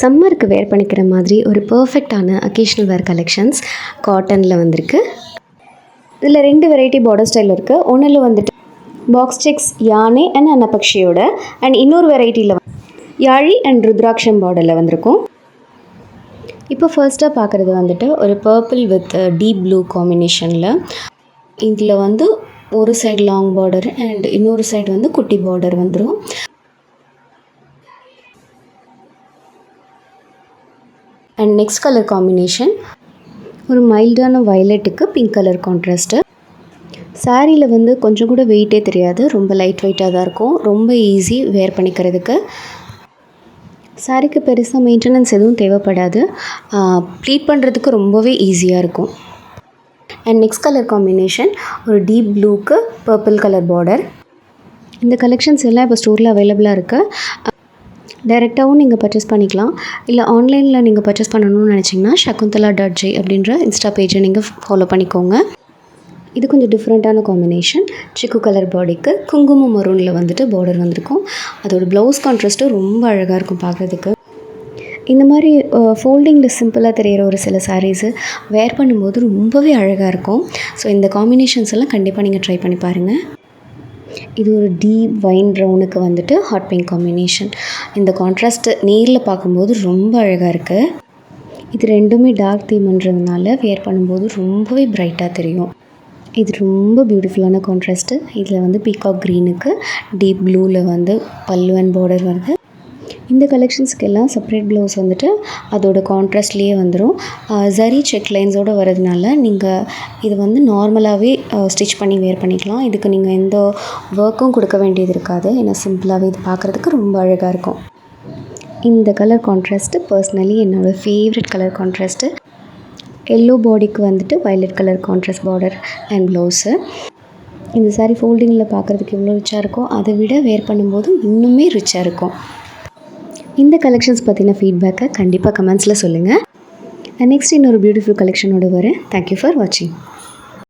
சம்மருக்கு வேர் பண்ணிக்கிற மாதிரி ஒரு பர்ஃபெக்டான அக்கேஷ்னல் வேர் கலெக்ஷன்ஸ் காட்டனில் வந்திருக்கு. இதில் 2 வெரைட்டி பார்டர் ஸ்டைல் இருக்குது. ஒன்றில் வந்துட்டு பாக்ஸ் செக்ஸ் யானை அண்ட் அன்னபக்ஷியோட, அண்ட் இன்னொரு வெரைட்டியில் யாழி அண்ட் ருத்ராட்சம் பார்டரில் வந்திருக்கும். இப்போ ஃபர்ஸ்ட்டாக பார்க்குறது வந்துட்டு ஒரு பர்பிள் வித் டீப் ப்ளூ காம்பினேஷனில். இதில் வந்து ஒரு சைடு லாங் பார்டர் அண்ட் இன்னொரு சைடு வந்து குட்டி பார்டர் வந்துடும். அண்ட் நெக்ஸ்ட் கலர் காம்பினேஷன் ஒரு மைல்டான வயலட்டுக்கு பிங்க் கலர் கான்ட்ராஸ்ட்டு. சாரியில் வந்து கொஞ்சம் கூட வெயிட்டே தெரியாது, ரொம்ப லைட் வெயிட்டாக தான் இருக்கும், ரொம்ப ஈஸி வேர் பண்ணிக்கிறதுக்கு. சாரிக்கு பெருசாக மெயின்டெனன்ஸ் எதுவும் தேவைப்படாது, ப்ளீட் பண்ணுறதுக்கு ரொம்பவே ஈஸியாக இருக்கும். அண்ட் நெக்ஸ்ட் கலர் காம்பினேஷன் ஒரு டீப் ப்ளூக்கு பர்பிள் கலர் பார்டர். இந்த கலெக்ஷன்ஸ் எல்லாம் இப்போ ஸ்டோரில் அவைலபிளாக இருக்குது. டைரெக்டாகவும் நீங்கள் பர்ச்சேஸ் பண்ணிக்கலாம், இல்லை ஆன்லைனில் நீங்கள் பர்ச்சேஸ் பண்ணணும்னு நினச்சிங்கன்னா shakuntala.j அப்படின்ற இன்ஸ்டா பேஜை நீங்கள் ஃபாலோ பண்ணிக்கோங்க. இது கொஞ்சம் டிஃப்ரெண்ட்டான காம்பினேஷன். சிக்கு கலர் பாடிக்கு குங்குமம் மரூனில் வந்துட்டு பார்டர் வந்திருக்கும். அதோட ப்ளவுஸ் கான்ட்ராஸ்ட்டு ரொம்ப அழகாக இருக்கும் பார்க்குறதுக்கு. இந்த மாதிரி ஃபோல்டிங்கில் சிம்பிளாக தெரிகிற ஒரு சில சாரீஸு வேர் பண்ணும்போது ரொம்பவே அழகாக இருக்கும். ஸோ இந்த காம்பினேஷன்ஸ் எல்லாம் கண்டிப்பாக நீங்கள் ட்ரை பண்ணி பாருங்கள். இது ஒரு டீப் வைன் ப்ரௌனுக்கு வந்துட்டு ஹாட் பிங்க் காம்பினேஷன். இந்த கான்ட்ராஸ்ட்டு நேரில் பார்க்கும்போது ரொம்ப அழகாக இருக்குது. இது ரெண்டுமே டார்க் தீம்ன்றதுனால வேர் பண்ணும்போது ரொம்பவே பிரைட்டாக தெரியும். இது ரொம்ப பியூட்டிஃபுல்லான கான்ட்ராஸ்ட்டு. இதில் வந்து பீகாக் க்ரீனுக்கு டீப் ப்ளூவில் வந்து பல்லு அண்ட் பார்டர் வருது. இந்த கலெக்ஷன்ஸ்க்கு எல்லாம் செப்பரேட் ப்ளவுஸ் வந்துட்டு அதோட கான்ட்ராஸ்ட்லேயே வந்துடும். ஜரி செக் லைன்ஸோடு வரதுனால நீங்கள் இது வந்து நார்மலாகவே ஸ்டிச் பண்ணி வேர் பண்ணிக்கலாம். இதுக்கு நீங்கள் எந்த ஒர்க்கும் கொடுக்க வேண்டியது இருக்காது, ஏன்னா சிம்பிளாகவே இது பார்க்குறதுக்கு ரொம்ப அழகாக இருக்கும். இந்த கலர் கான்ட்ராஸ்ட்டு பர்சனலி என்னோடய ஃபேவரட் கலர் கான்ட்ராஸ்ட்டு. எல்லோ பாடிக்கு வந்துட்டு violet colour contrast border and blouse. இந்த சாரீ ஃபோல்டிங்கில் பார்க்குறதுக்கு எவ்வளோ ரிச்சாக இருக்கோ அதை விட வேர் பண்ணும்போது இன்னுமே ரிச்சாக இருக்கும். இந்த கலெக்ஷன்ஸ் பற்றின ஃபீட்பேக்கை கண்டிப்பாக கமெண்ட்ஸில் சொல்லுங்கள். நெக்ஸ்ட் இன்னொரு பியூட்டிஃபுல் கலெக்ஷனோடு வரேன். தேங்க்யூ ஃபார் வாட்சிங்.